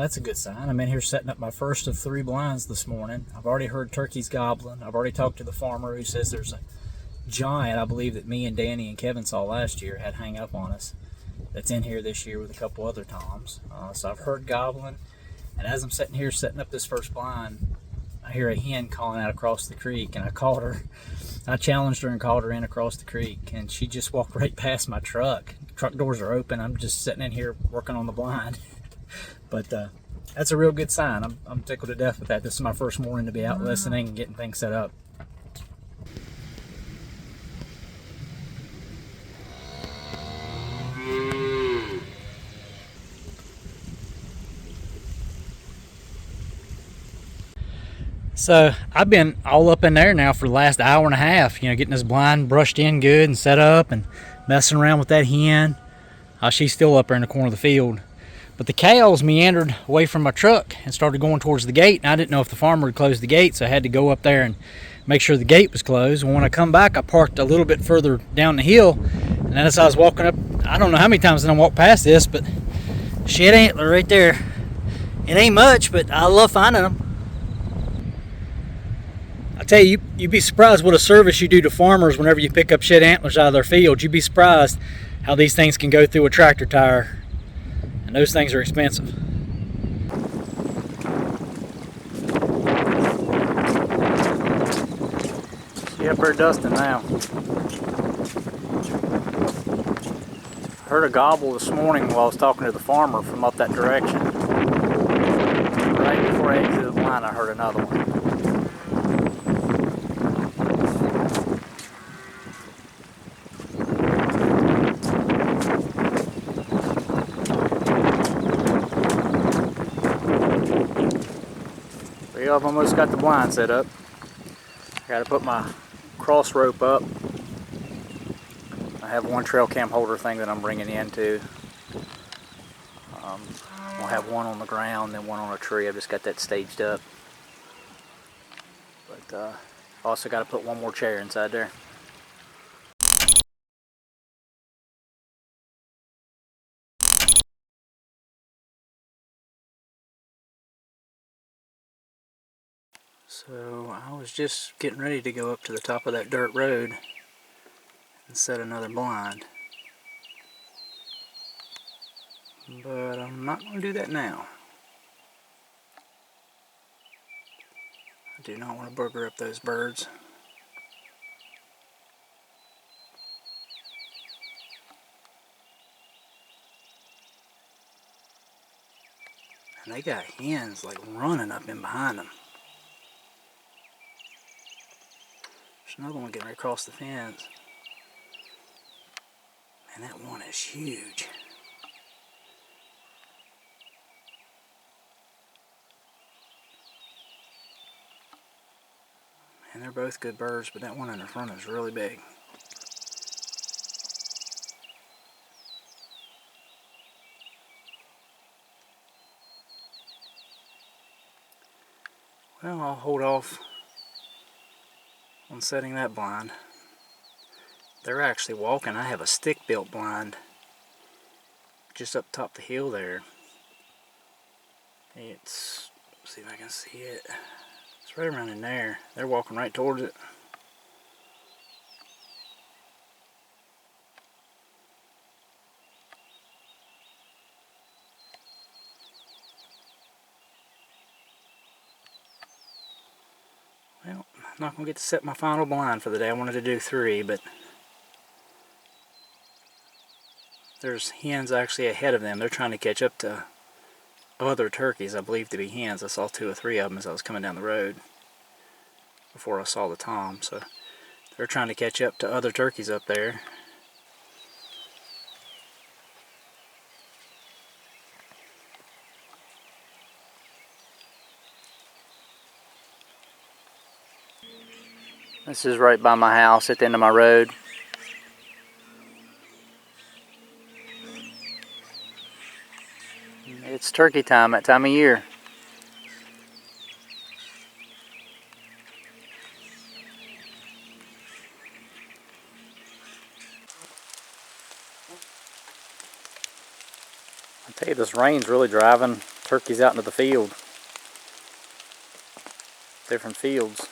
that's a good sign. I'm in here setting up my first of 3 blinds this morning. I've already heard turkeys gobbling. I've already talked to the farmer who says there's a giant, I believe, that me and Danny and Kevin saw last year had hang up on us, that's in here this year with a couple other toms. So I've heard gobbling, and as I'm sitting here setting up this first blind, I hear a hen calling out across the creek, and I called her. I challenged her and called her in across the creek, and she just walked right past my truck. Truck doors are open. I'm just sitting in here working on the blind. But that's a real good sign. I'm tickled to death with that. This is my first morning to be out listening and getting things set up. So I've been all up in there now for the last hour and a half, getting this blind brushed in good and set up and messing around with that hen. She's still up there in the corner of the field. But the cows meandered away from my truck and started going towards the gate, and I didn't know if the farmer had closed the gate, so I had to go up there and make sure the gate was closed. And when I come back, I parked a little bit further down the hill, and then as I was walking up, I don't know how many times I walked past this, but shed antler right there. It ain't much, but I love finding them. I tell you, you'd be surprised what a service you do to farmers whenever you pick up shed antlers out of their field. You'd be surprised how these things can go through a tractor tire. And those things are expensive. See up there dusting now. Heard a gobble this morning while I was talking to the farmer from up that direction. Right before I exited the line, I heard another one. I've almost got the blind set up. I got to put my cross rope up. I have one trail cam holder thing that I'm bringing in too. We'll have one on the ground, then one on a tree. I've just got that staged up. But also got to put one more chair inside there. So I was just getting ready to go up to the top of that dirt road and set another blind. But I'm not going to do that now. I do not want to booger up those birds. And they got hens like running up in behind them. There's another one getting right across the fence. Man, that one is huge. And they're both good birds, but that one in the front is really big. Well, I'll hold off on setting that blind. They're actually walking. I have a stick-built blind just up top the hill there. Let's see if I can see it. It's right around in there. They're walking right towards it. Well, I'm not going to get to set my final blind for the day. I wanted to do 3, but there's hens actually ahead of them. They're trying to catch up to other turkeys I believe to be hens. I saw 2 or 3 of them as I was coming down the road before I saw the tom. So they're trying to catch up to other turkeys up there. This is right by my house at the end of my road. It's turkey time, that time of year. I tell you, this rain's really driving Turkeys out into the field. Different fields.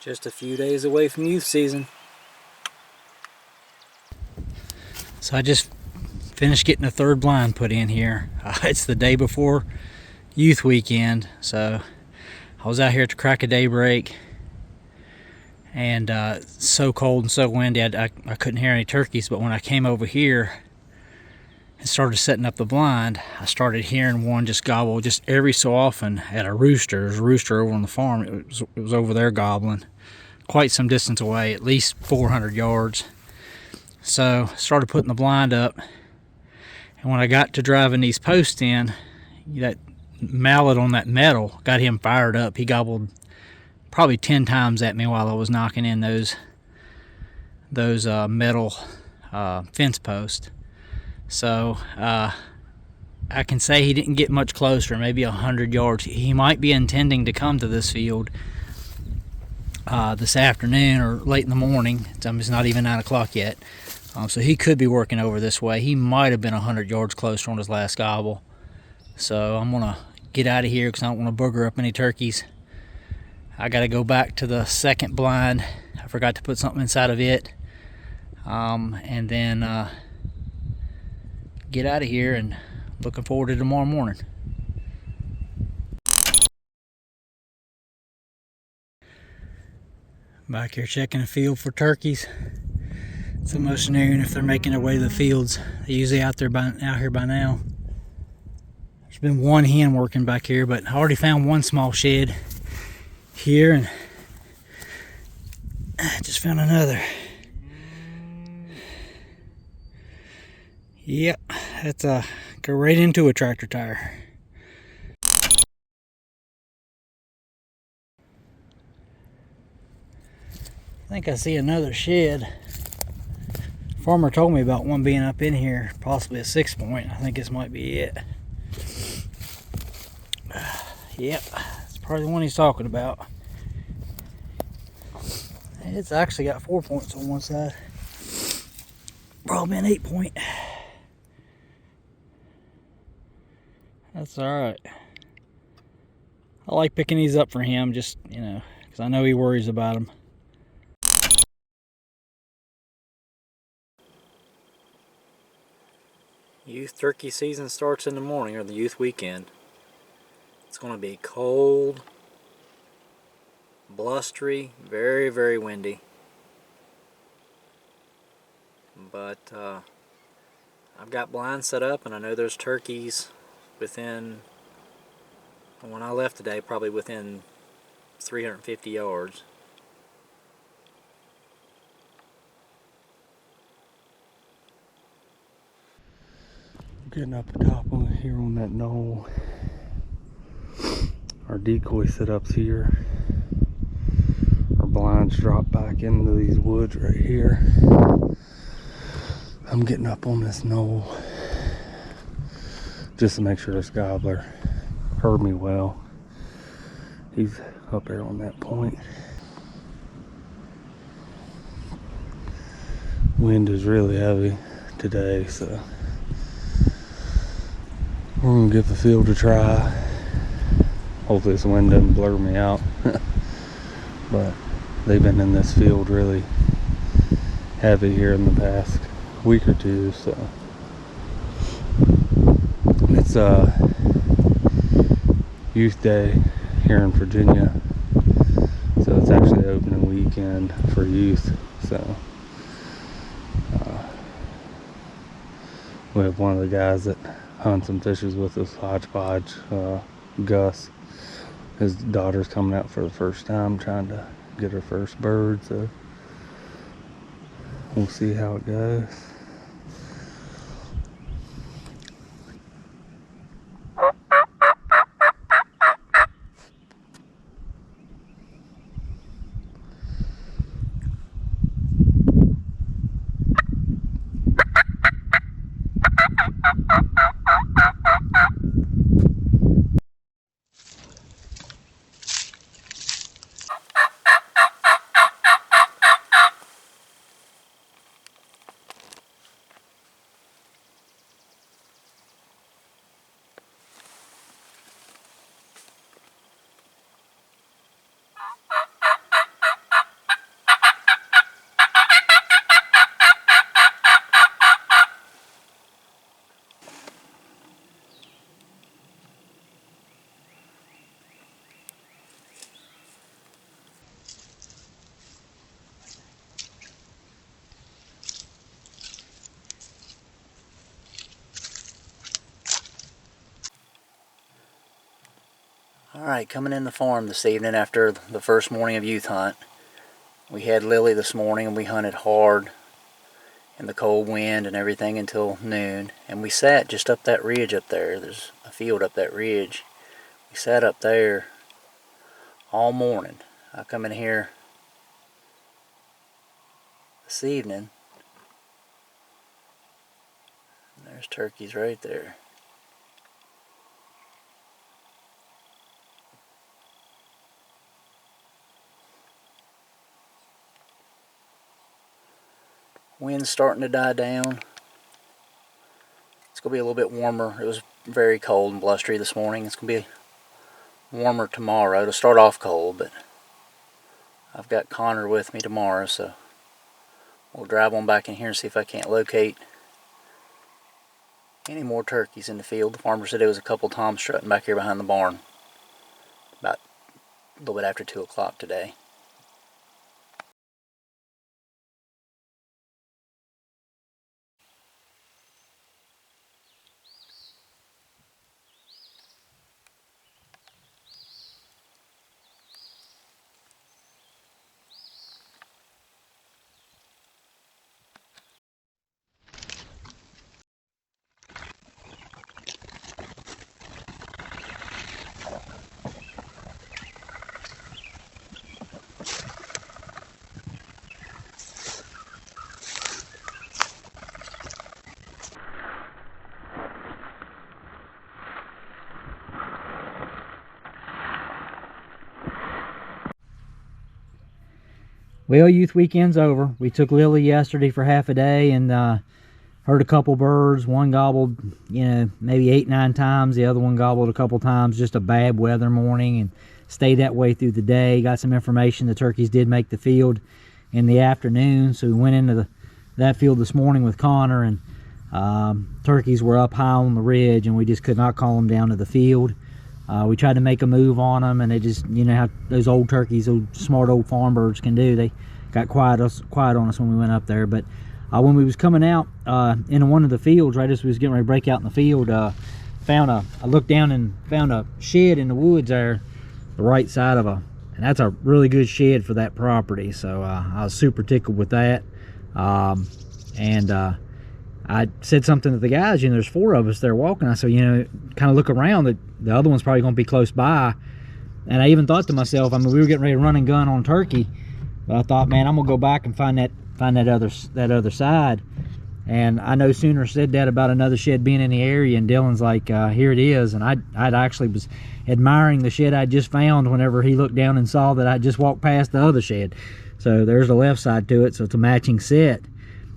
Just a few days away from youth season. So I just finished getting a third blind put in here. It's the day before youth weekend, so I was out here at the crack of daybreak, and so cold and so windy I couldn't hear any turkeys. But when I came over here and started setting up the blind, I started hearing one just gobble just every so often at a rooster. There's a rooster over on the farm. It was over there gobbling quite some distance away, at least 400 yards. So I started putting the blind up, and when I got to driving these posts in, that mallet on that metal got him fired up. He gobbled probably 10 times at me while I was knocking in those metal fence posts. So I can say he didn't get much closer, maybe 100 yards. He might be intending to come to this field this afternoon or late in the morning. It's not even 9 o'clock yet. So he could be working over this way. He might have been 100 yards closer on his last gobble. So I'm going to get out of here because I don't want to booger up any turkeys. I got to go back to the second blind. I forgot to put something inside of it. And then get out of here, and looking forward to tomorrow morning. Back here checking the field for turkeys. It's almost noon if they're making their way to the fields. They're usually out here by now. There's been one hen working back here, but I already found one small shed here, and I just found another. Yep, that's go right into a tractor tire. I think I see another shed. Farmer told me about one being up in here, possibly a 6-point. I think this might be it. Yep, it's probably the one he's talking about. It's actually got 4 points on one side. Probably an 8-point. That's alright. I like picking these up for him, just, you know, because I know he worries about them. Youth turkey season starts in the morning, or the youth weekend. It's going to be cold, blustery, very, very windy. But I've got blinds set up, and I know there's turkeys within, when I left today, probably within 350 yards. Getting up top on here on that knoll. Our decoy setup's here. Our blinds drop back into these woods right here. I'm getting up on this knoll just to make sure this gobbler heard me well. He's up there on that point. Wind is really heavy today, so we're gonna give the field a try. Hopefully this wind doesn't blur me out. But they've been in this field really heavy here in the past week or two, so it's youth day here in Virginia, so it's actually the opening weekend for youth. So we have one of the guys that hunts and fishes with us, Hodgepodge, Gus. His daughter's coming out for the first time, trying to get her first bird, so we'll see how it goes. Alright, coming in the farm this evening after the first morning of youth hunt. We had Lily this morning and we hunted hard in the cold wind and everything until noon. And we sat just up that ridge up there. There's a field up that ridge. We sat up there all morning. I come in here this evening. And there's turkeys right there. Wind's starting to die down. It's going to be a little bit warmer. It was very cold and blustery this morning. It's going to be warmer tomorrow. It'll start off cold, but I've got Connor with me tomorrow, so we'll drive on back in here and see if I can't locate Any more turkeys in the field. The farmer said there was a couple toms strutting back here behind the barn about a little bit after 2 o'clock today. Well, youth weekend's over. We took Lily yesterday for half a day and heard a couple birds. One gobbled, you know, maybe 8-9 times. The other one gobbled a couple times. Just a bad weather morning, and stayed that way through the day. Got some information the turkeys did make the field in the afternoon, so we went into that field this morning with Connor, and turkeys were up high on the ridge, and we just could not call them down to the field. We tried to make a move on them, and they just, you know how those old turkeys, those smart old farm birds can do. They got quiet on us when we went up there. But when we was coming out into one of the fields, right as we was getting ready to break out in the field, I looked down and found a shed in the woods there, the right side of and that's a really good shed for that property. So I was super tickled with that. I said something to the guys, you know, there's 4 of us there walking. I said, you know, kind of look around, the other one's probably going to be close by. And I even thought to myself, I mean, we were getting ready to run and gun on turkey, but I thought, man, I'm going to go back and find that other side. And I no sooner said that about another shed being in the area, and Dylan's like, here it is. And I'd actually was admiring the shed I just found whenever he looked down and saw that I just walked past the other shed. So there's the left side to it, so it's a matching set.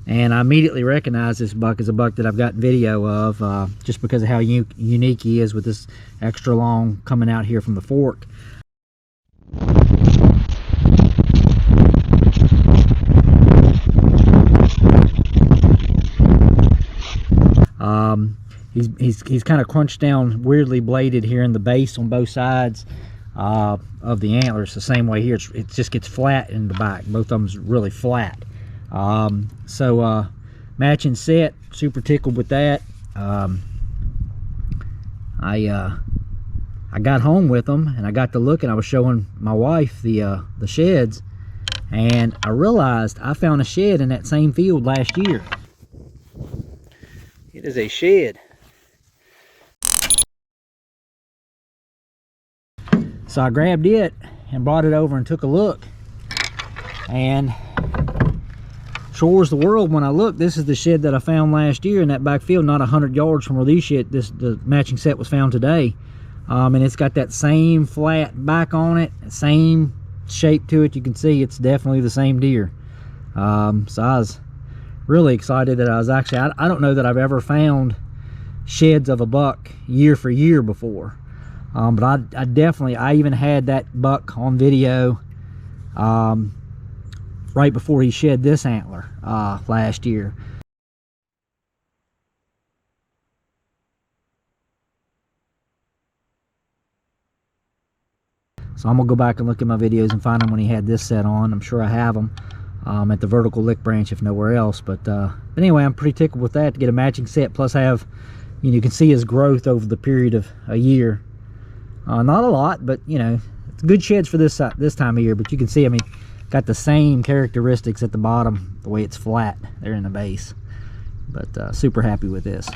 And I immediately recognized this buck as a buck that I've got video of, just because of how unique he is with this extra long coming out here from the fork. He's kind of crunched down, weirdly bladed here in the base on both sides of the antlers. The same way here, it just gets flat in the back. Both of them's really flat. Matching set, super tickled with that. I got home with them and I got to look, and I was showing my wife the sheds, and I realized I found a shed in that same field last year. It is a shed. So I grabbed it and brought it over and took a look, and sure as the world, when I looked, this is the shed that I found last year in that backfield, not 100 yards from where the matching set was found today. And it's got that same flat back on it, same shape to it. You can see it's definitely the same deer. So I was really excited that I was actually, I don't know that I've ever found sheds of a buck year for year before. But I even had that buck on video right before he shed this antler last year. So I'm gonna go back and look at my videos and find him when he had this set on. I'm sure I have them at the vertical lick branch, if nowhere else. But anyway, I'm pretty tickled with that, to get a matching set. Plus have, you can see his growth over the period of a year. Not a lot, but you know, it's good sheds for this time of year. But you can see, I mean, got the same characteristics at the bottom, the way it's flat there in the base. But super happy with this.